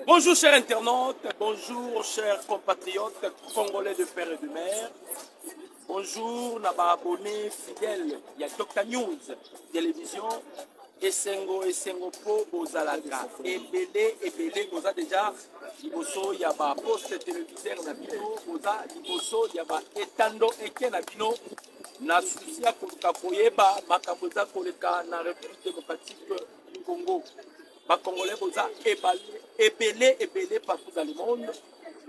Bonjour chers internautes, bonjour chers compatriotes congolais de père et de mère. Bonjour naba abonné fidèle, il y a Dr News télévision. Esengo po bozalaka ebele boza déjà liboso ya ba poste téléviseur na bino boza liboso ya ba etando eke na bino na susi ya koluka koyeba makambo eza koleka na République démocratique du Congo. Bakongolais boza ebele partout dans le monde.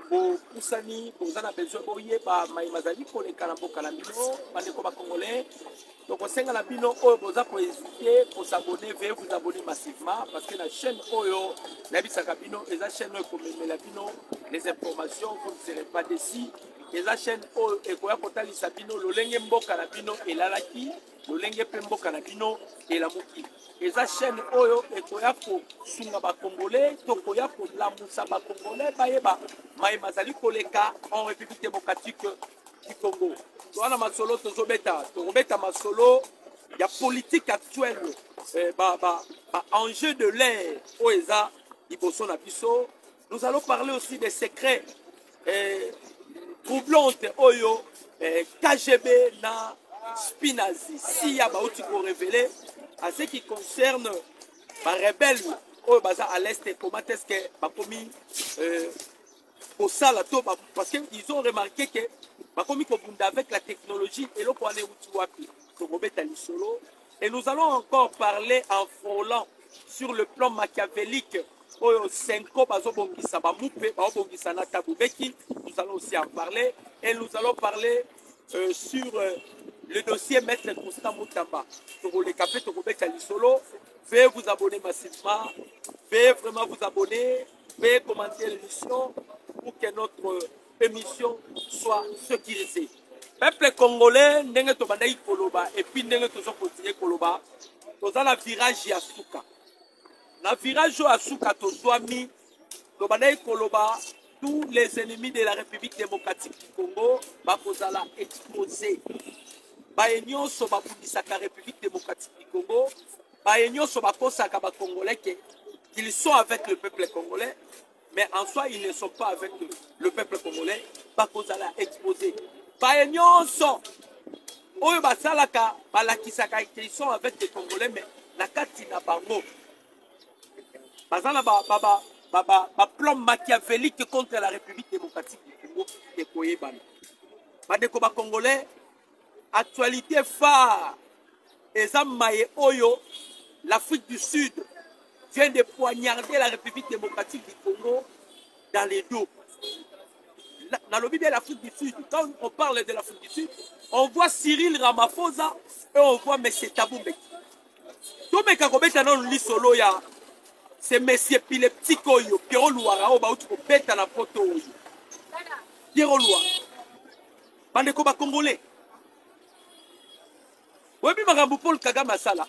Bopusani boza na besoin boyeba mayema zali koleka na mboka na bino bandeko bakongolais. Donc, on sait que la bino oyo boza pour hésiter pour s'abonner, veuillez vous abonner massivement parce que la chaîne oyo la bisakabino et la chaîne pour la bino les informations vous ne serez pas déçus. Et la chaîne oyo et koya kotali sabino lolenge mboka na bino et lalaki lolenge pe mboka na bino et la muki. Et la chaîne oyo et koya ko sunga ba congolais to koya ko lamusa ba congolais bayeba mai mazali koleka en République démocratique du Congo. Toana masolo tozobeta masolo ya politique actuelle enjeu de l'ère oeza liboso na biso. Nous allons parler aussi des secrets troublantes oyo KGB na Spinazi si ya bauti ko révéler à ce qui concerne ba rebelle oyo baza à l'est comment est-ce que ba komi au sala to parce que ils ont remarqué que avec la technologie et et nous allons encore parler en frôlant sur le plan machiavélique. Nous allons aussi en parler et nous allons parler sur le dossier Maître Constant Moutamba. Veuillez vous abonner massivement, veuillez vraiment vous abonner, veuillez commenter l'émission pour que notre émission soit sécurisée. Peuple congolais, ndenge to bandai koloba et puis ndenge to continuer koloba. Toza na virage ya suka. Na virage ya suka to zwami to bandai koloba tous les ennemis de la République démocratique du Congo ba kozala exposé. Ba enyo so ba bundisaka République démocratique du Congo, ba enyo so ba kosaka ba congolais qu'ils sont avec le peuple congolais. Mais en soi, ils ne sont pas avec le peuple congolais. Bakozala exposé. Baenyonso. Oyo basalaka, balakisaka, ils sont avec les Congolais, mais la katina bango. Bazala plan machiavélique contre la République démocratique du Congo et Koyebana. Badeko ba Congolais, actualité phare. Ezamaye Oyo, l'Afrique du Sud vient de poignarder la République démocratique du Congo dans les dos. Dans le de l'Afrique du Sud, quand on parle de l'Afrique du Sud, on voit Cyril Ramaphosa et on voit M. Thabo Mbeki. Tout le monde qui solo ya, c'est M. Pilepti Koyo, Pierrot Louara, on va mettre la photo. Pierrot Louara. Bande Koba Congolais. Oui, mais Marambo Paul Kagame Asala.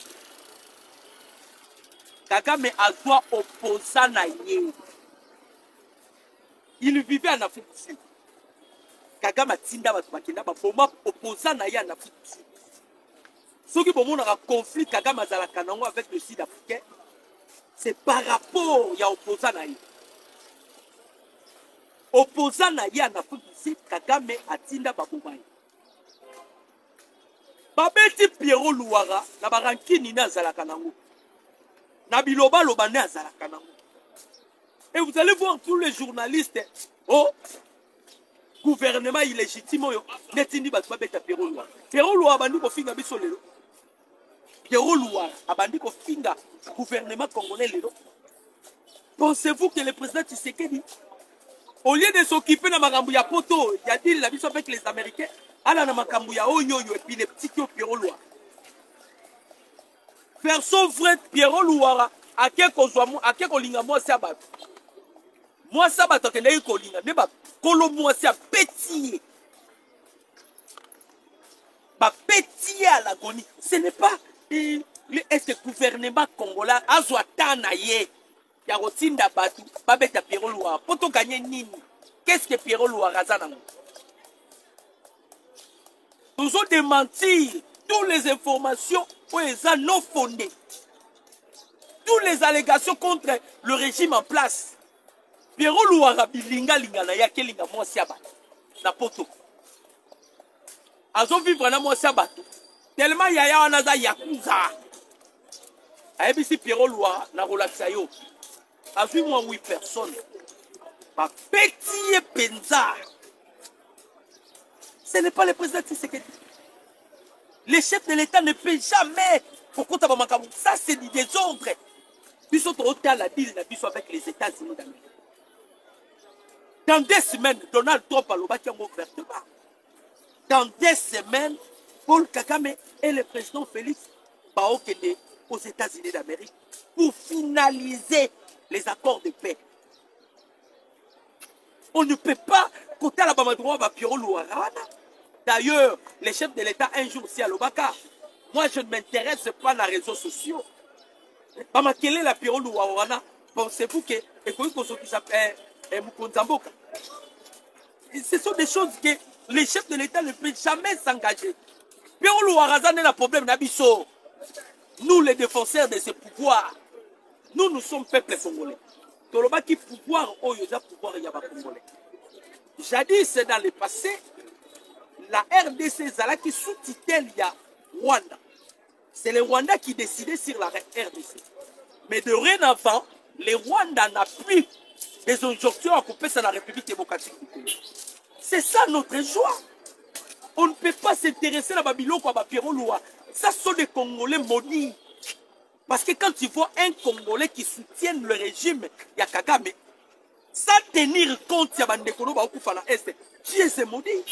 Kagame a droit opposant na ye. Il vivait en Afrique du Sud. Kagame a tinda bakenda ba boma opposant na ye en Afrique du Sud. Ce qui pour un conflit Kagame azalaka nango avec le Sud africain, c'est par rapport ya opposant na ye. Opposant na ye en Afrique du Sud, Kagame a tinda ba boma. Babeti Pierrot Louara na barankini na azalaka nango. Nabiloba Lobane Azalakanango. Et vous allez voir tous les journalistes. Oh, gouvernement illégitime. Netindi Batbabeta Pierrot Louara. Pierrot Louara bandi ko finga biso lelo. Pierrot Louara abandi ko finga gouvernement congolais lelo. Pensez-vous que le président Tshisekedi, au lieu de s'occuper de makambu ya poto, il a dit la biso avec les Américains, ala na makambu ya oyoyo et puis les petits Pierrot Louara. Faire son frère Pierrot Louara à quel kolinga moi c'est abat. Moi ça bat que n'est kolinga ne ba kolo moi c'est pétiller. Ba pétiller à l'agonie. Ce n'est pas est-ce que gouvernement congolais a zoatana ye ya rotinda batu ba beta Pierrot Louara pour to gagner nini. Qu'est-ce que Pierrot Louara zanango? Nous ont démenti toutes les informations non fondées. Toutes les allégations contre le régime en place. Pierrot Louara bilinga lingana ya kelinga mwasi ya bato na poto. Azo vivre na mwasi ya bato. Tellement yaya wana za yakuza. Ayebi Pierrot Louara na relaxa yo. Azui moi 8 personnes. Ba petit penza. Ce n'est pas le président Tshisekedi. Le chef de l'État ne peut jamais. Ça, c'est du désordre. Biso to la deal avec les États-Unis d'Amérique. Dans 2 semaines, Donald Trump a l'obaki ouvertement. Dans 2 semaines, Paul Kagame et le président Félix Baokende aux États-Unis d'Amérique pour finaliser les accords de paix. On ne peut pas côté la Bamadroua va Pierrot Louarana. D'ailleurs, les chefs de l'État un jour aussi à l'Obaka. Moi, je ne m'intéresse pas aux réseaux sociaux. Bamakele la Pierrot Louarana. Pensez-vous que ce sont des choses que les chefs de l'État ne peuvent jamais s'engager. Pierrot Louarana n'est pas problème d'Abisso. Nous, les défenseurs de ce pouvoir, nous sommes peuple congolais. Toloba qui pouvoir, pouvoir, il y a pas congolais. Jadis, dans le passé, la RDC Zala qui sous-titel il y a Rwanda. C'est le Rwanda qui décidait sur la RDC. Mais dorénavant, le Rwanda n'a plus des injonctions à couper sur la République démocratique du Congo. C'est ça notre joie. On ne peut pas s'intéresser à Babylone ou à Pierrot Loua. Ça sont des Congolais maudits. Parce que quand tu vois un Congolais qui soutient le régime Yakagame, sans tenir compte de Bandekolo Baokoufana Est, tu es maudit.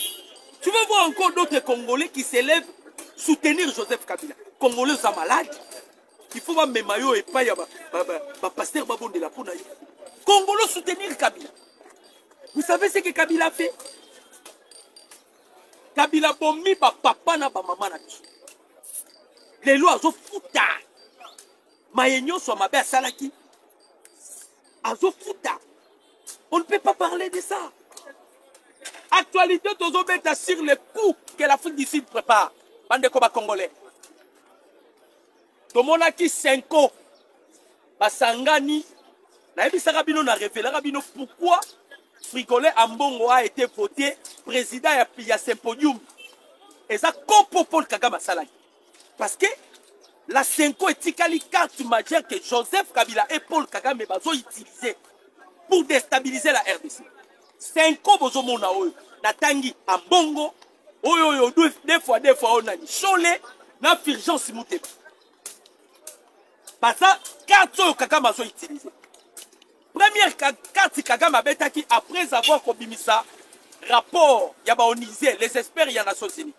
Tu vas voir encore d'autres Congolais qui s'élèvent soutenir Joseph Kabila. Congolais sont malades. Il faut voir mes maillots et pas y a pasteur Babon de la Pounaï. Congolais soutenir Kabila. Vous savez ce que Kabila fait? Kabila bombi ba papa na ba maman na biso. Les lois sont fouta. Mayenyo soit ma belle salaki. Azo fouta. On ne peut pas parler de ça. Actualité tozobeta sur le coup que l'Afrique du Sud prépare. Bande koba congolais. Tomona ki 5 ans. Basangani. Na ebisaka bino na révélera bino pourquoi Frigolais Ambongo a été voté président ya Symposium. Et ça comme Paul Kagame Salaki. Parce que la 5 ans est une carte majeure que Joseph Kabila et Paul Kagame ont utilisé pour déstabiliser la RDC. 5 ans bozomona oyo natangi Ambongo oyo deux fois on a dit Cholé na urgence muteba. Parce que carte oyo Kagame a utilisé. Première carte Kagame Betaki après avoir kobimisa rapport ya baonisé les experts ya Nations Unies.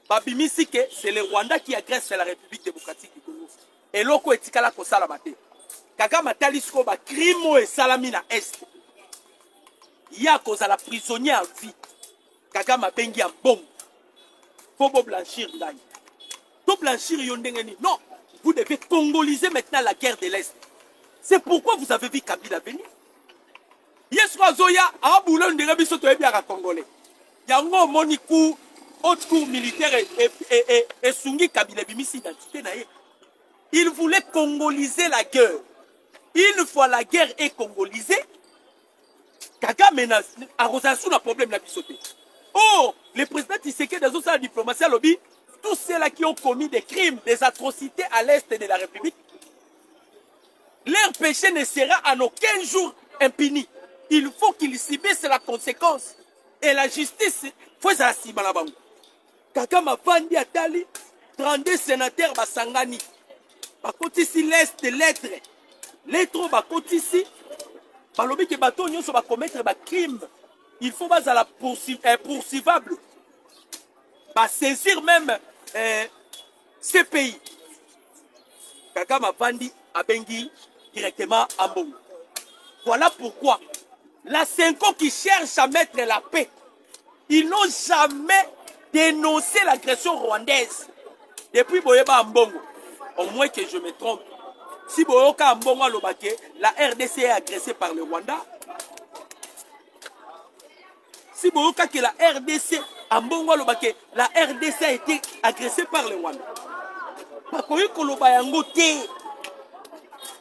Babimisi que c'est le Rwanda qui agresse la République démocratique du Congo. Et loko etikala ko sala mate. Kagame talisko ba crime et salamina est. Ya cause à la prisonnier en vie. Kagame bengi en bombe. Faut blanchir là. Tout blanchir yondengeni. Non, vous devez congoliser maintenant la guerre de l'Est. C'est pourquoi vous avez vu Kabila venir. Yeswa Zoya a boulon de rebiso to ebiaka congolais. Yango moniku haute cour militaire et Sungi Kabila bimisi identité naie. Il voulait congoliser la guerre. Une fois la guerre est congolisée, Kagame a rosé un problème la bisoté. Oh, le président Tshisekedi dans sa diplomatie à lobby, tous ceux-là qui ont commis des crimes, des atrocités à l'est de la République, leur péché ne sera en aucun jour impuni. Il faut qu'ils subissent la conséquence. Et la justice, faut ça si malabang. Kagame a vendu à Tali, 32 sénateurs basangani. Bakotisi l'est de l'être. L'être bakotisi. Balobi que bateau nyon va commettre des crimes. Il faut pas à la poursuivable. Va saisir même ces pays. Kagame a vendu à Bengi directement à Mbongo. Voilà pourquoi la 5 ans qui cherchent à mettre la paix, ils n'ont jamais dénoncé l'agression rwandaise. Depuis Boyeba Mbongo, au moins que je me trompe, si Boyoka Mbongo Lobake, la RDC est agressée par le Rwanda, si Boyoka que la RDC Mbongo Lobake, la RDC a été agressée par le Rwanda. Bakoyi Koloba Yango te.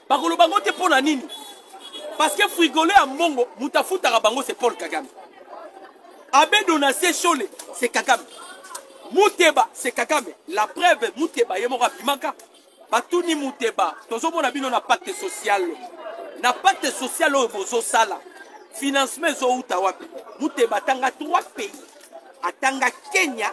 Bakoloba Yango te pona nini. Parce que frigoler à Mongo, Moutafuta Rabango, c'est Paul Kagame. Abe Donassé Chole, c'est Kagame. Mouteba, c'est Kagame. La preuve, Mouteba, Yemora Bimaka. Batuni Mouteba. Tozo mon abino na pacte social. Na pacte social au Bozo Sala. Financement zo Utawapi. Mouteba tanga 3 pays. Atanga Kenya,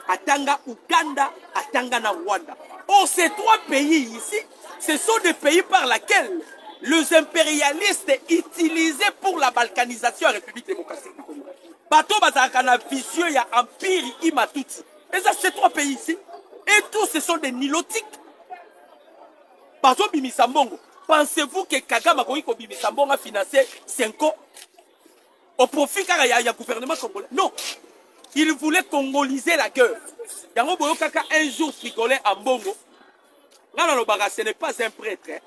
Atanga Uganda, Atanga na Rwanda. Or, ces 3 pays ici, ce sont des pays par lesquels les impérialistes utilisaient pour la balkanisation de la République démocratique du Congo. Bateau Bazakana vicieux, il y a Empire, Imatuti. Et ça, ces 3 pays ici. Et tous, ce sont des nilotiques. Bateau Bimisambongo. Pensez-vous que Kagame a Bimisambongo a financé 5 ans au profit car il y a un gouvernement congolais? Non. Il voulait congoliser la guerre. Yango Boyo Kaka un jour frigolait en Bongo. Ce n'est pas un prêtre. Hein.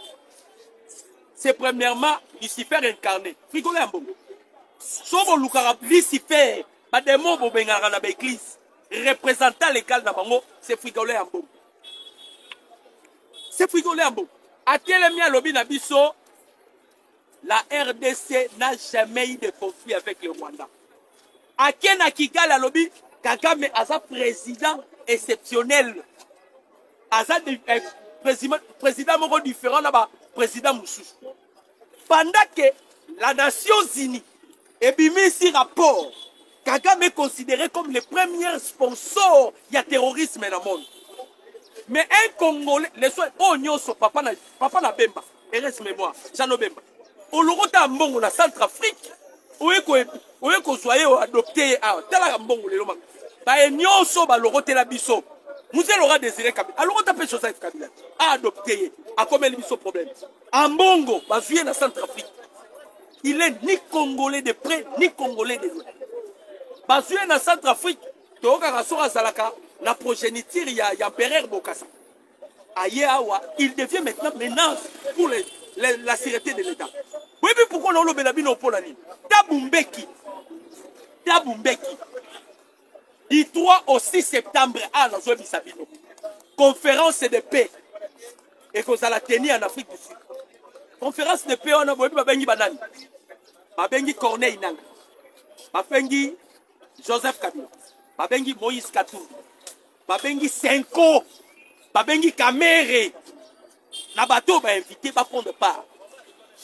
C'est premièrement Lucifer incarné. Frigolait en Bongo. Sobo Lukara Lucifer, ma démon Bobengara na l'église, représentant légal na Bango, c'est frigolait en Bongo. C'est frigolait en Bongo. A Télémia Lobi Nabiso, la RDC n'a jamais eu de conflit avec le Rwanda. A Kena Kigali Lobi, Kagame Aza président exceptionnel. Aza président Moko différent là-bas, président Moussou. Pendant que la Nations Unies et Bimisi rapport, Kagame est considéré comme le premier sponsor du terrorisme dans le monde. Mais un Congolais, les soins, oh nyoso, papa na Bemba, et reste mémoire, Jano Bemba. Au Lorota Mbongo, la Centrafrique, où est qu'on soit adopté à Tala Mbongo, les Loma. Bah, nyoso, bah, Lorote la Bisso. Nous allons désirer Kabila. Alors, on appelle Joseph Kabila. À adopter, à combien de problème. En Mbongo, bah, vient la Centrafrique. Il est ni Congolais de près, ni Congolais de loin. Bah, vient la Centrafrique. Toka Sora Zalaka. La progéniture, il y a Empereur Bokassa. Il devient maintenant menace pour la sécurité de l'État. Oui, mais pourquoi on a le Benabino pour la ligne? Tabumbeki. Du 3 au 6 septembre, à la zone Sabino. Conférence de paix. Et qu'on a la tenir en Afrique du Sud. Conférence de paix, on a besoin de Banani. Babengi Corneille Nanga. Babengi Joseph Kabila. Babengi Moïse Katumbi. Babengi Senko, Babengi Kamere, na bateau ba invité ba prendre part.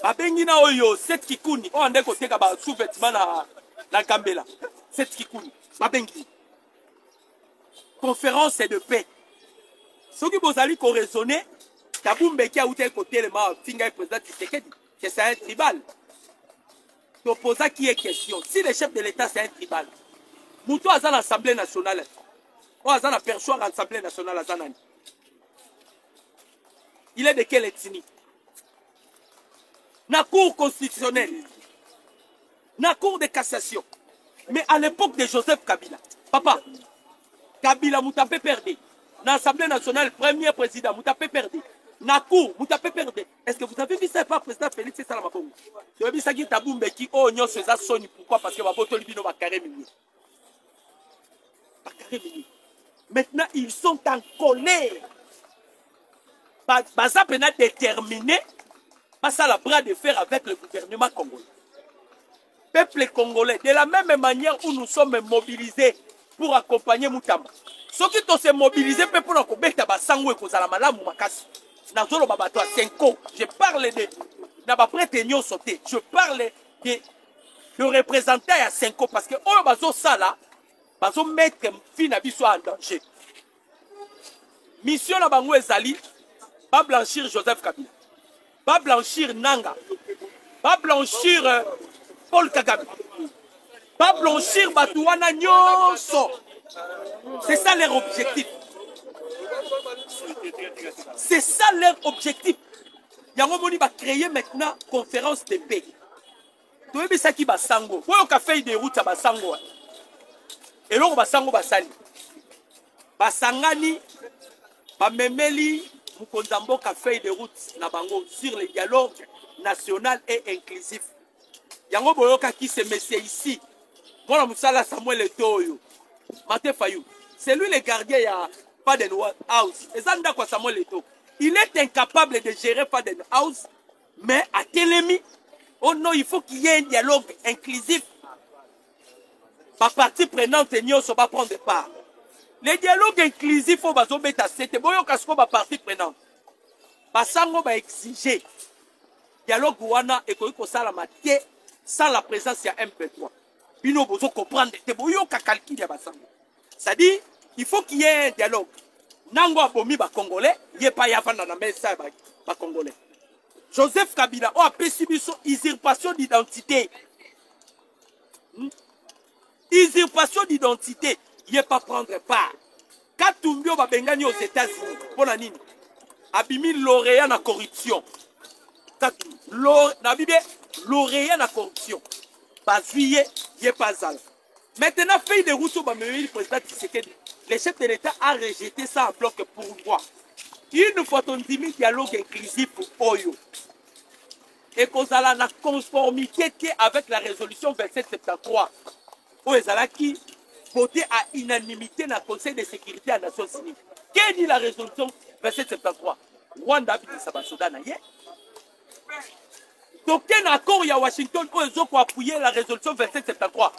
Babengi na oyo set kikuni, on ande côté ka ba sous-vêtement na Kambela. Set kikuni, Babengi. Conférence de paix. Ce qui vous allez raisonner, Tabumbeki a outé côté le ma finga président Tshisekedi, que c'est un tribal. T'opposa qui est question. Si le chef de l'État c'est un tribal, Moutou a l'Assemblée nationale. On a un perchoir à l'Assemblée nationale à Zanani. Il est de quelle ethnie? La Cour constitutionnelle. La Cour de cassation. Mais à l'époque de Joseph Kabila. Papa, Kabila Moutapé perdu. L'Assemblée nationale, premier président, Moutapé perdu. La Cour, Moutapé perdu. Est-ce que vous avez vu ça par président Félix Salamabongo? Vous avez vu ça qui Taboumbe qui, oh, non, c'est ça, Sony. Pourquoi? Parce que Baboto Libino va carré mini. Maintenant, ils sont en colère. Baza Pena déterminé, passe à la bras de fer avec le gouvernement congolais. Peuple congolais, de la même manière où nous sommes mobilisés pour accompagner Moutamba. Ceux qui sont mobilisés pour accompagner Basango et Kozala ou Makasi. Nazolo Babato à 5 ans. Je parle de Nabapretenio sauté. Je parle de représentants à 5 ans parce que oh bazo ça là. Bazo mettre Finabiso en danger. Mission na bango ezali pas blanchir Joseph Kabila, pas blanchir Nanga, pas blanchir Paul Kagame, pas blanchir Batouana Nyonso. C'est ça leur objectif. C'est ça leur objectif. Yango moni va créer maintenant conférence de paix. Tu veux ça qui basango. Pour le café de route à basango. Et là, basango basali. Basangani, bamemeli, mukonzambo café de route na bango sur le dialogue national et inclusif. Yango boyoka qui se met ici. Voilà Moussala Samuel Etoyo. Mate Fayou. C'est lui le gardien, il y a Faden House. Et ça, quoi Samuel Etoyo. Il est incapable de gérer Faden House, mais à Télémi, Oh non, il faut qu'il y ait un dialogue inclusif. Ma partie prenante, nous va prendre part. Le dialogue inclusif, il faut que c'est bon, ma partie prenante. Basango va exiger. Dialogue wana et que ça la matière sans la présence de MP3. Bino bozo comprendre. Te boyo ka calcul ya basango. C'est-à-dire, il faut qu'il y ait un dialogue. Nango abomi ba Congolais, yé pas yavanda na mesa ba Congolais. Joseph Kabila a péci biso usurpation d'identité. Usurpation d'identité, il n'est pas prendre part. Katumbio va bengani aux États-Unis. Pour la nini. Abimi lauréat na corruption. Lauréat na corruption. Bazuye, il n'est pas zal. Maintenant, feuille de route au le président Tshisekedi. Le chef de l'État a rejeté ça en bloc pour moi. Une fois qu'on dit dialogue inclusif pour Oyo. Et qu'on a la conformité avec la résolution 2773. Où qui voté à unanimité dans le Conseil de sécurité des Nations Unies. Quelle dit la résolution 2773? Rwanda a Soudan. Donc, quel accord il y a à Washington où ils ont appuyé la résolution 2773?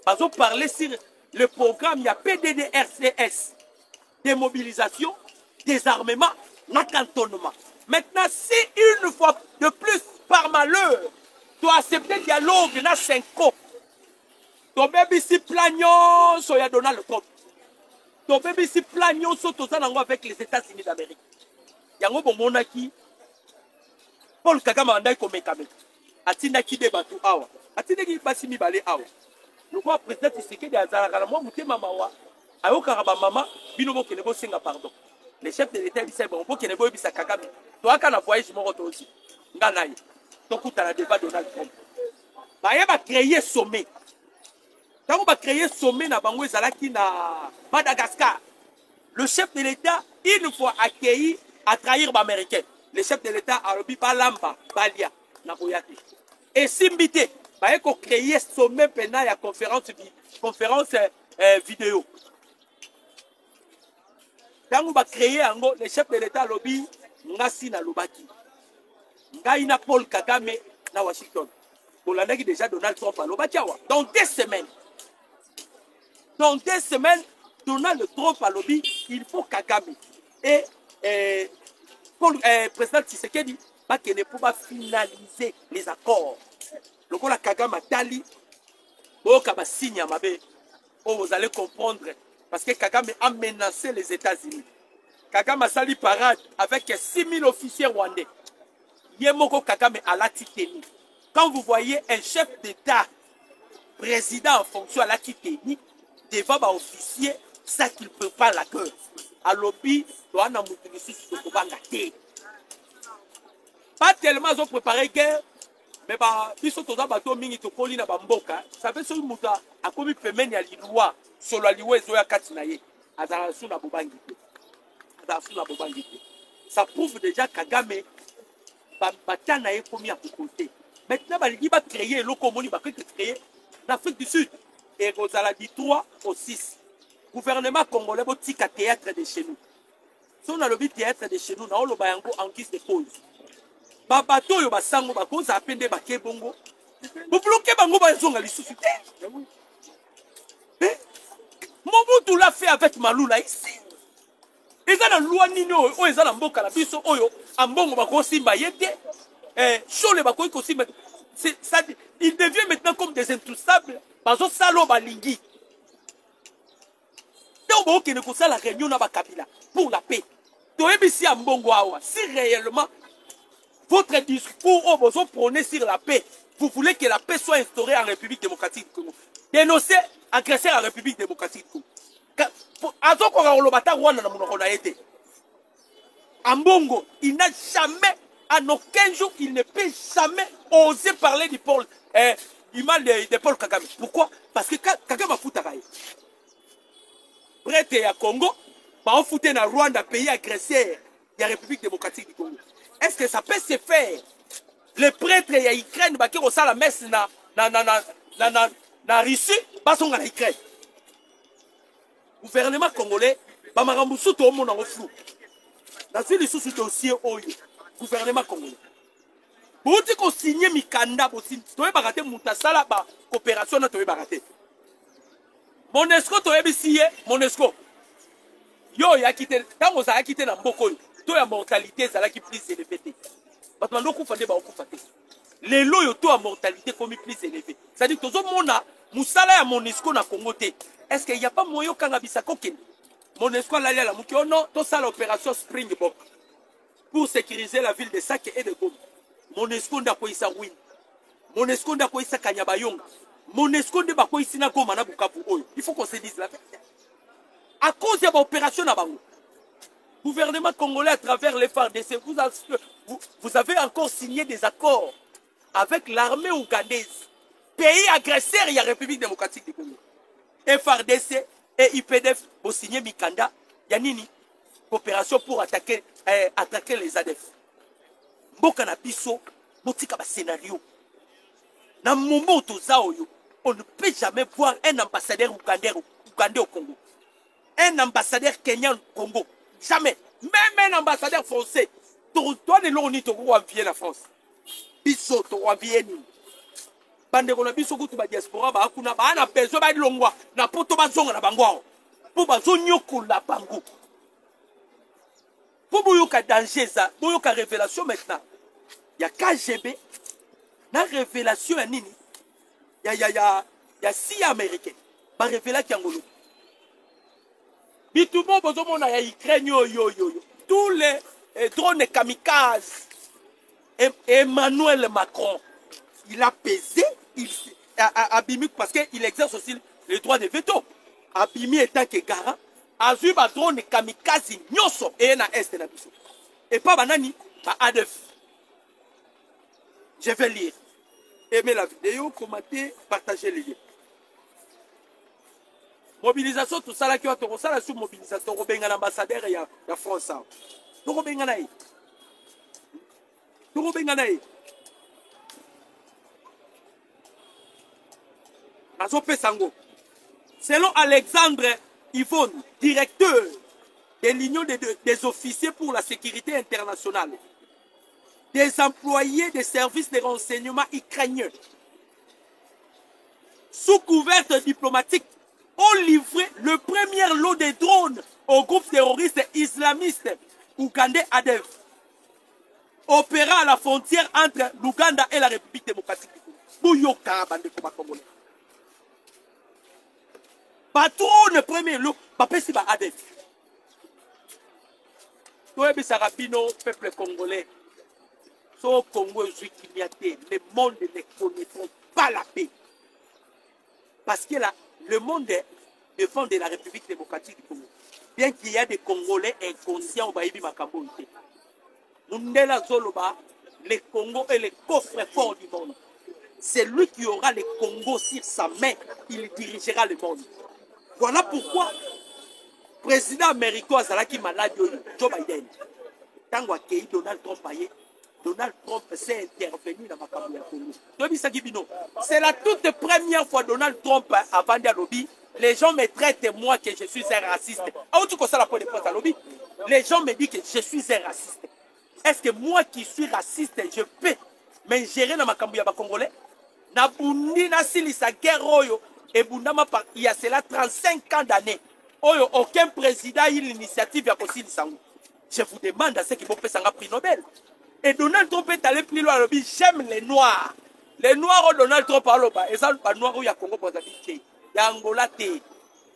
Ils ont parlé sur le programme, il y a PDDRCS, démobilisation, désarmement, cantonnement. Maintenant, si une fois de plus, par malheur, tu as accepté le dialogue dans 5 ans, ton bébé si plagnon, soya Donald Trump. Ton bébé si plagnon, soya avec les États-Unis d'Amérique. Yango bomonaki, Paul Kagame andai komekame. Atina ki debatu awa. Atina ki basi mi bale awa. Le roi président Tshisekedi azalaka na mwa mutema mawa. Ayokaka ba mama bino bo kene bo senga pardon. Le chef de l'État dit bon bo kene bo bisa Kagame. To aka na voyage moko to aussi. Ngana ye. To kuta na débat Donald Trump. Ba yeba créer sommet. Quand on va créer sommet na bango ezalaki na Madagascar. Le chef de l'État, une fois accueilli à trahir les Américains. Le chef de l'État a dit Balamba, Balia, Nakoyate. Et Simbité, il faut créer sommet pendant la conférence vidéo. Quand on va créer le chef de l'État a dit Ngasi na Lubaki. Ngaïna Paul Kagame na Washington. Pour l'année déjà Donald Trump à Lubaki. Dans 2 semaines. Dans 2 semaines, Donald Trump a lobby, il faut Kagame. Et pour le président Tshisekedi, il ne peut pas finaliser les accords. Donc, on a Kagame Tali, signe vous allez comprendre. Parce que Kagame a menacé les États-Unis. Kagame a sali parade avec 6000 officiers rwandais. Yemoko Kagame a la titanie. Quand vous voyez un chef d'État, président en fonction à la titanie, devant les officiers, ça qu'il ne peut pas la gueule. À l'objet, pas tellement ils ont préparé guerre, mais ils sont tous bateaux mingi to poli na bamboka. Ça fait ce que a commis pemeni à l'Iloua, sur la Liwa et Zoya Katinaye, à Zarasu na Bobangi. Ça prouve déjà Kagame, Batana est commis à côté. Maintenant, il va créer le communisme, il va créer l'Afrique du Sud. Et Rosala dit 3 au 6. Gouvernement congolais, il y a théâtre de chez nous. Si on a le théâtre de chez nous, on a le bayango en guise de pause. Babato yo basango bakoza apende baké bongo. Vous bloquez bango bazonga lisusu te. Mobutu l'a fait avec Malula ici. Ils ont la loi nino, ils ont la mboka la biso oyo, ambongo bako simba yete. Chole bako iko simba. Il devient maintenant comme des intouchables. Bazo salo balingi. Donc on ne la réunion na Kabila pour la paix. Toebisi ambongo awa. Si réellement votre discours vous prônez sur la paix, vous voulez que la paix soit instaurée en République démocratique du Congo. Dénoncez agresseur en République démocratique du Congo. Ambongo, il n'a jamais, en aucun jour, il ne peut jamais oser parler du Paul, de Paul Kagame. Pourquoi? Parce que Kagame a foutu à prêtre à Congo, on foutait dans Rwanda, pays agresseur de la République démocratique du Congo. Est-ce que ça peut se faire? Les prêtres et Ukraine, qui ont la messe na Russie, ils sont en Ukraine. Le gouvernement congolais, Bamarambusu, tout le monde en flou. Dans ce dossier, gouvernement congolais. bouti ko signer mikanda bosi toye bagate mutasala ba coopération na toye bagate Monesco toye bisiye Monesco yo ya kité tango za kité na mboko yo to ya mortalité zala ki plus élevé te bato bando kufa nde ba okufa te lelo yo to ya mortalité comme plus élevé c'est à dire tozo mona musala ya Monesco na Congo te est-ce qu'il y a pas moyo kanga bisako ken Monesco la la muki oh non to ça l'opération Springbok pour sécuriser la ville de Sake et de Goma Monesco nda ko isa win Monesco nda ko isa Kanyabayonga Monesco nda ko isa na Goma na Bukavu oyo il faut qu'on se dise la vérité à cause de l'opération na bango gouvernement congolais à travers les FARDC vous avez encore signé des accords avec l'armée ougandaise pays agresseur il y a République démocratique du Congo FARDC et IPDF vous signez Mikanda Yanini coopération pour attaquer les ADF mboka na biso botika ba scénario na mombo tozaoyo on ne peut jamais voir un ambassadeur ougandais au Congo un ambassadeur kenyan au Congo jamais même un ambassadeur français toi de l'oni to ko envier la France biso to envier ni bande ko na biso kutu ba diaspora ba kuna ba na besoin ba longwa na poto ba zonga na bango pour ba zonyoko la bango pour boyoka danger ça boyoka révélation maintenant il y a KGB na révélation ya nini ya CIA américaine ba révéla ki angolo bitumo bozomona ya Ukraine yo tous les drones kamikazes Emmanuel Macron il a pesé Abimi parce qu'il exerce aussi le droit de veto Abimi étant que garant a vu ba drone kamikaze nyoso et na est na biso et pas banani ba ADF. Je vais lire. Aimez la vidéo, commentez, partagez les liens. Mobilisation, tout ça là qui va te ressortir sur mobilisation. Robenga l'ambassadeur et la France. Robenga naï. Robenga naï. Azopé Sango. Selon Alexandre Yvonne, directeur de l'Union des officiers pour la sécurité internationale, des employés des services de renseignement ukrainiens, sous couverte diplomatique, ont livré le premier lot de drones au groupe terroriste islamiste ougandais ADF, opérant à la frontière entre l'Ouganda et la République démocratique du Congo. Patron le premier lot, c'est ADF. Peuple congolais. Au Congo, le monde ne connaîtront pas la paix. Parce que là, le monde défend de la République démocratique du Congo. Bien qu'il y ait des Congolais inconscients au Baïbi Makambo. Mundela Zoloba, le Congo est le coffre fort du monde. C'est lui qui aura le Congo sur sa main, il dirigera le monde. Voilà pourquoi le président américain Azalaki malade Joe Biden. Tango accueilli Donald Trump s'est intervenu dans ma Congo. C'est la toute première fois Donald Trump avant de lobby. Les gens me traitent moi que je suis un raciste. Les gens me disent que je suis un raciste. Est-ce que moi qui suis raciste, je peux m'ingérer dans ma Congolais? Na bundi na silisa guerre oyo et bundama par il y a cela 35 ans d'années. Oyo aucun président a eu l'initiative ya kosi lisango. Je vous demande à ceux qui vont faire un prix Nobel. Et Donald Trump est allé plus loin. J'aime les Noirs. Les Noirs, Donald Trump, ils sont pas noirs, il y a Congo, il y a Angola, il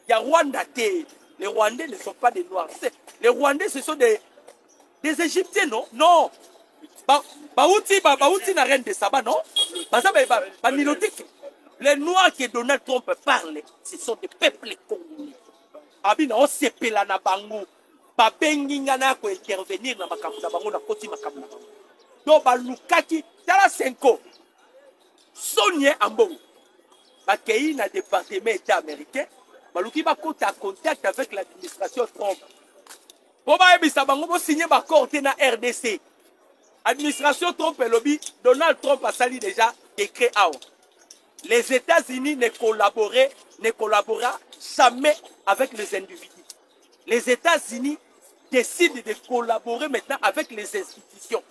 y a Rwanda. Les Rwandais ne sont pas des Noirs. Les Rwandais, ce sont des Égyptiens, non? Non. Baouti n'a rien de Saba, non? Les Noirs que Donald Trump parle, ce sont des peuples congolais. Abina, on se pela na bango. Babengingana ko intervenir na makambo na bango na koti makambo. Do balukaki tala 5 ans. Sonia Ambongo. Bakei na département état américain, baluki ba kota contact avec l'administration Trump. Boba ebisa bango bo signer ba accord na RDC. Administration Trump et lobby, Donald Trump a sali déjà décret out. Les États-Unis ne collaborera jamais avec les individus. Les États-Unis décident de collaborer maintenant avec les institutions.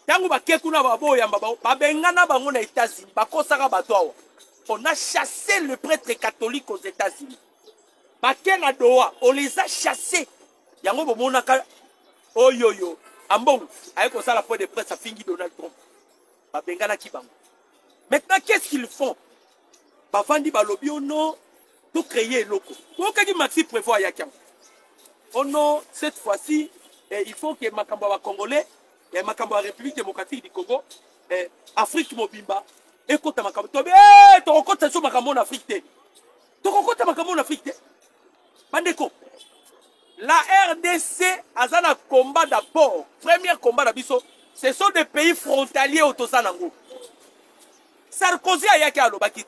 Tango bakekuna baboyamba babengana bango na États-Unis bakosaka bato awa. On a chassé le prêtre catholique aux États-Unis. Bakena doa, on les a chassés. Yango bomonaka oyoyo ambongo ayeko sala point de presse à fingi Donald Trump. Babengana ki bango. Maintenant qu'est-ce qu'ils font? Bavandi balobi ono to créer loko. Ko kaki maxi prévoit yakiam. Oh non, cette fois-ci il faut que makambo ba congolais et makambo la République démocratique du Congo Afrique mobimba ekota makambo to to kota so makambo en Afrique te. To kota makambo en Afrique te. Bandeko. La RDC a un combat d'abord. Premier combat d'Abisso, ce sont des pays frontaliers au Tosanango. Sarkozy a yaki alobakit.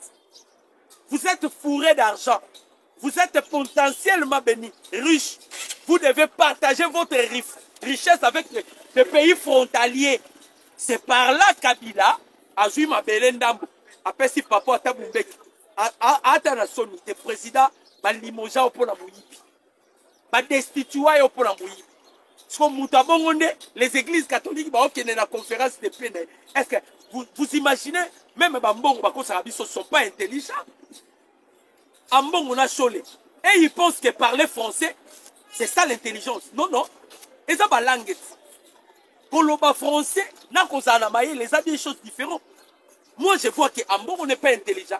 Vous êtes fourré d'argent. Vous êtes potentiellement béni, riche. Vous devez partager votre richesse avec les pays frontaliers. C'est par là Kabila a joué ma belendambo. Après si papa a tabumbek. A ta nation, le président, ma limoja au pona mouyipi. Ma destitua au pona mouyipi. Les églises catholiques qui sont dans la conférence de paix. Est-ce que vous imaginez, même Bambongo ne sont pas intelligents? Ambongo na cholé. Et ils pensent que parler français, c'est ça l'intelligence. Non, non. Et ça va langue. Pour le français, les a des choses différentes. Moi, je vois que Ambongo n'est pas intelligent.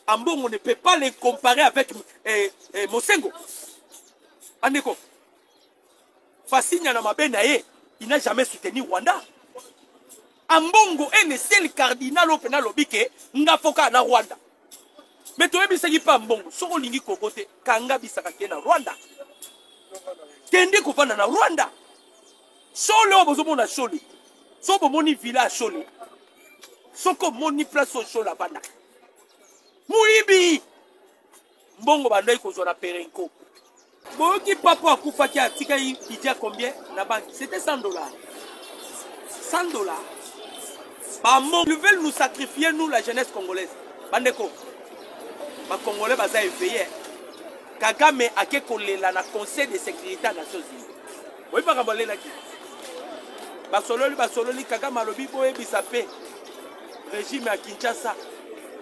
Ambongo ne peut pas les comparer avec Mosengo. Andeko. Fassinya na mabenaye, il n'a jamais soutenu Rwanda. Ambongo est le seul cardinal au pénal obike, n'afoka na Rwanda. Mais tu ne sais pas Ambongo, soko lingi kokote, kanga bisaka na Rwanda. Kende kufana na Rwanda. Solo obozomo na Choli. Soko moni villa Choli. Soko moni place au Chola banda. Muibi. Mbongo bandai kozona perenko. Boki papa akufa ki atika il dit combien la banque? C'était 100 $. 100 $. Maman, ils veulent nous sacrifier, nous, la jeunesse congolaise. Bandeko. Les Congolais sont éveillés. Kagame a kekolé la Conseil de sécurité des Nations Unies. Oui, pas Kagame là qui. Basololi, Kagame a lobby pour ébisaper. Régime à Kinshasa.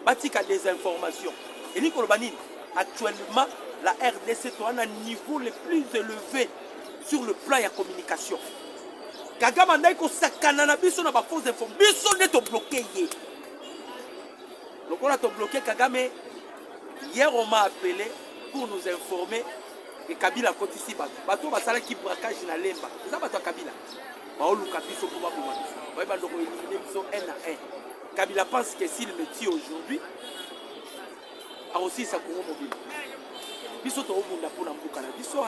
Batika des informations. Et Nikolobani, actuellement, la RDC est à un niveau le plus élevé sur le plan de la communication. Kagame a dit que sakana na biso na ba fausse information. Biso ne to bloqué hier. Donc on a bloqué Kagame. Hier on m'a appelé pour nous informer que Kabila côté ici bato basala ki braquage na lemba. Ça bato Kabila. Ba oluka biso pour ba boma. Ba ba ndoko éliminer biso 1 à 1. Kabila pense que s'il me tue aujourd'hui, a aussi sa courant mobile. Biso to obunda pour na mbuka na biso.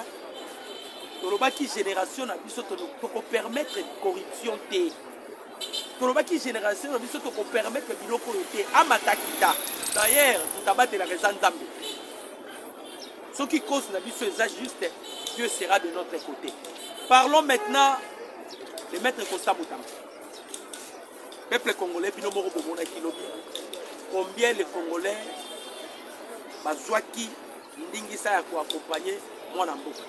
Tolobaki génération na biso to permettre corruption té. Tolobaki génération na biso to permettre biloko té amatakita. D'ailleurs, nous tabattons la raison d'Ambe. Ce qui cause la biso est juste, Dieu sera de notre côté. Parlons maintenant de maître Costa Moutamba. Peuple congolais, binomoro bomona kilobi. Combien les Congolais bazwaki ndingisa ya ko accompagner moi na mboka.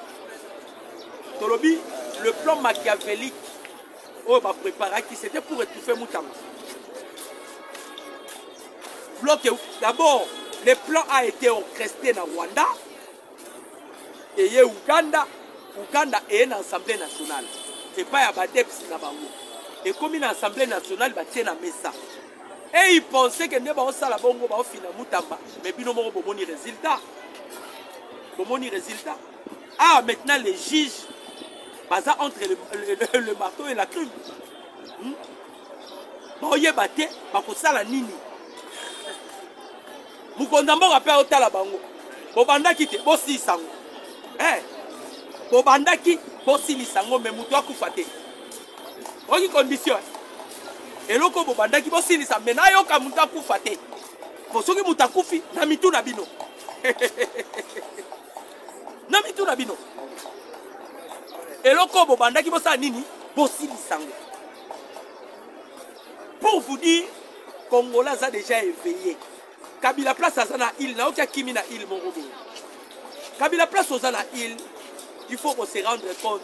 Tolobi, le plan machiavélique on va préparer qui c'était pour étouffer Moutamba. D'abord, le plan a été orchestré dans Rwanda et Uganda. Uganda est une assemblée nationale. C'est pas un BADEPS na bango. Et comme une assemblée nationale, bah tiens na mesa. Et ils pensaient que ne ba sala bongo ba fina Moutamba, mais bino mo bomoni résultat. Bomoni résultat. Ah maintenant les juges baza entre le marteau et la crime. Ba oyebate ba ko sala nini. Mukondambo rappelle au Talabango. Bobandaki te bosi sango. Bobandaki bosi ni sango mais muto akufate. Oki condition. Et loko bobandaki bosi ni sango mais na yoka muto akufate. Bosoki muto akufi na mitu na bino. Na mitu na bino. Et loko bobandaki bosa nini bosi ni sango. Pour vous dire, Congolais a déjà éveillé. Kabila place à Zana île, n'a aucun kimi na île, mon robot. Kabila place aux Zana île, il faut qu'on se rende compte.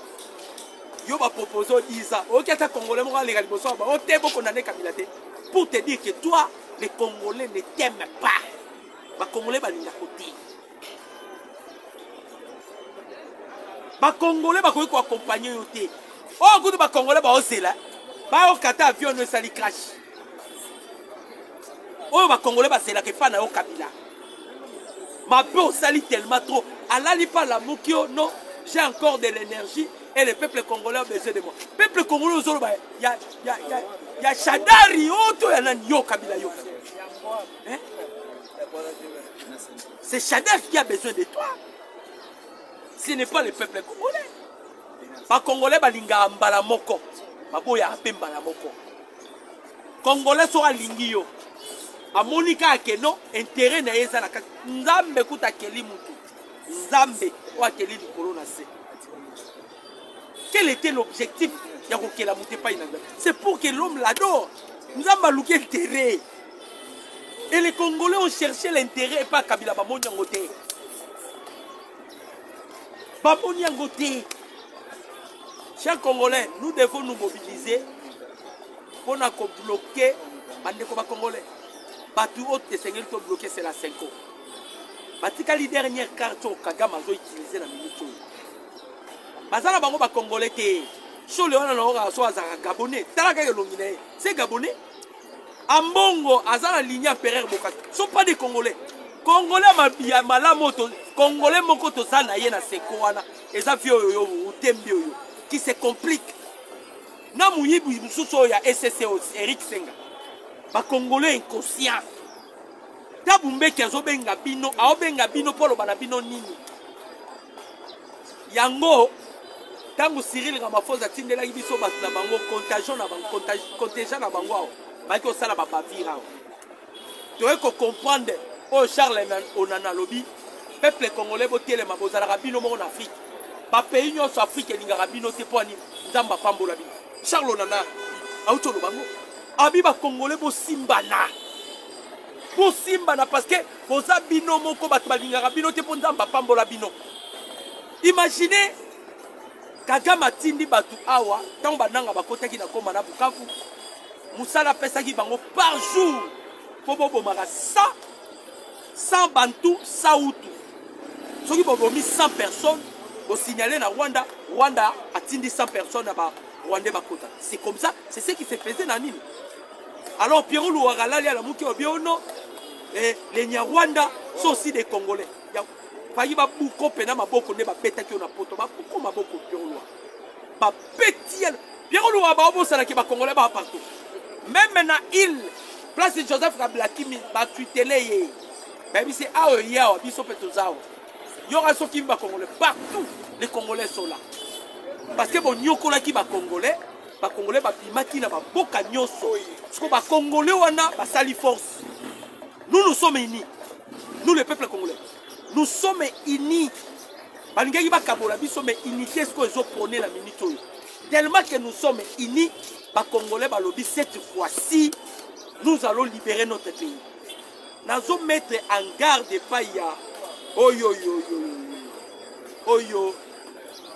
yo va proposer 10 ans. Ok, ta Congolais, moi, les Galiboso, on t'aime beaucoup condamné Kabila. Pour te dire que toi, les Congolais ne t'aiment pas. Les Congolais, ils sont côté. Les Congolais, ils sont accompagnés. Oh, écoute, les Congolais, ils sont là. Ils ont un avion, ils ont crash. Oh, les Congolais, ils sont là, ils sont là, Kabila. Ma peau salit tellement trop. Allah n'est pas la moukio, non. J'ai encore de l'énergie et le peuple congolais a besoin de moi. Le peuple congolais, il y a Chadari, il y a Yo Kabila Yo. Hein? C'est Chadari qui a besoin de toi. Ce n'est pas le peuple congolais. Les Congolais, ils sont Mbalamoko. Ils sont Mbalamoko. Les Congolais sont à Lingio. A Monika Akeno, intérêt na yeza na Nzambe kuta keli mutu. Nzambe wa keli likolo na se. Quel était l'objectif? C'est pour que l'homme l'adore. Nzambe a loué l'intérêt. Et les Congolais ont cherché l'intérêt et pas Kabila Bamoni Angote. Bamoni Angote. Chers Congolais, nous devons nous mobiliser pour bloquer les Congolais. Batu haute de Seigneur qui bloqué, c'est la 5 ans. Batika les dernières cartes au Kagame a utilisé la minute. Bazala bango ba Congolais te. So le wana na so azara Gabonais. Talaka yo longine. C'est Gabonais. Ambongo azala ligne Pereire Bokat. Sont pas des Congolais. Congolais mabia malamoto. Congolais moko to sana ye na seko wana. Eza vio yo utembi yo. Qui se complique. Na muyibu mususo ya SSO Eric Senga. Ba Congolais inconscient. Tabumbe kezo benga bino, ao benga bino polo bana bino nini. Yango tangu Cyril Ramaphosa tindela biso bat na bango contagion na bango contagion na bango. Ba ko sala ba bavira. Tu ko comprendre o Charles Onana lobi peuple congolais botele mabozala rabino mo en Afrique. Ba pays nyonso Afrique linga rabino te poni nzamba pambola bino. Charles Onana auto lo bango. Abiba Congolais bo simbana. Bo simbana parce que boza bino moko bat balingaka bino te ponzamba pambola bino. Imaginez Kagame atindi batu awa tant bananga bakotaki na koma na Bukavu. Musala pesaki bango par jour. Pobo bomaka 100 bantu 100 hutu. Soki bobomi 100 personnes, vous signalez na Rwanda, Rwanda atindi 100 personnes na ba Rwandais bakota. C'est comme ça, c'est ce qui se faisait na nini. Alors Pierrot Louarala la Mouki Obiono et les Nyarwanda sont aussi des Congolais. Il y a beaucoup de maboko ne ba beta ki ona poto ba beaucoup maboko Pierrot Loua. Ba petit Pierrot Loua ba obo sala ki ba Congolais ba partout. Même na île place de Joseph Kabila Kimi ba tutelé ye. Même c'est a ya biso petozao. Yora so ki ba Congolais partout les Congolais sont là. Parce que bon nyoko la ki ba Congolais ba bimaki na ba boka nyoso. Parce que ba Congolais wana ba sali force. Nous sommes unis. Nous le peuple congolais. Nous sommes unis. Balingaki ba kabola biso mais unité ce qu'ils ont prôné la minute. Tellement que nous sommes unis, ba Congolais ba lobi cette fois-ci nous allons libérer notre pays. Nous allons mettre en garde pas ya oyo yo yo. Oyo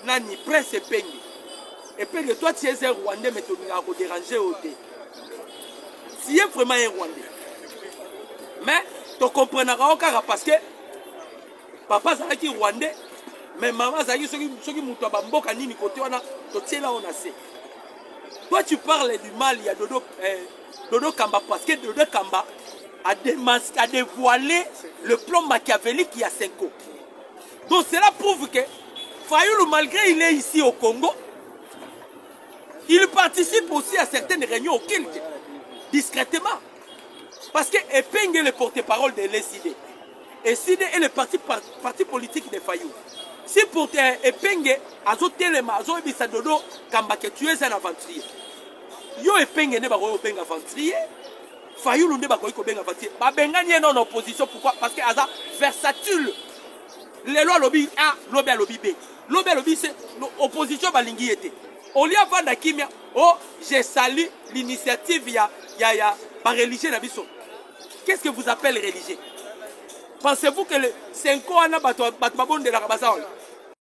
nani prince Pengi. Et puis toi tu es un Rwandais mais tu n'as pas dérangé au thé. Tu es vraiment un Rwandais. Mais tu comprendras encore parce que papa est Rwandais, mais maman est ceux qui moutent à Mboka Nini côté on a tout là on a c'est. Toi tu parles du mal, il y a Dodo Kamba parce que Dodo Kamba a dévoilé le plan machiavélique il y a 5 ans. Donc cela prouve que Fayoulou, malgré il est ici au Congo, il participe aussi à certaines réunions occultes, discrètement. Parce que Epeng est le porte-parole de l'ESID. Et SID est le parti politique de Fayou. Si pour Epeng, Azo Telema, Azo Ebisa Dodo, Kamba que tu es un aventurier. Yo Epeng n'est pas un aventurier. Fayou n'est pas un aventurier. Babenga n'est en opposition. Pourquoi? Parce que Aza versatile. Les lois lobby A, lobby A, lobby B. Lobby A, lobby C, l'opposition balingi était. Au lieu de la Kimia, oh, j'ai salué l'initiative, il y a par religieux Nabiso. Qu'est-ce que vous appelez religieux? Pensez-vous que le 5 ans, de la Rabazaol,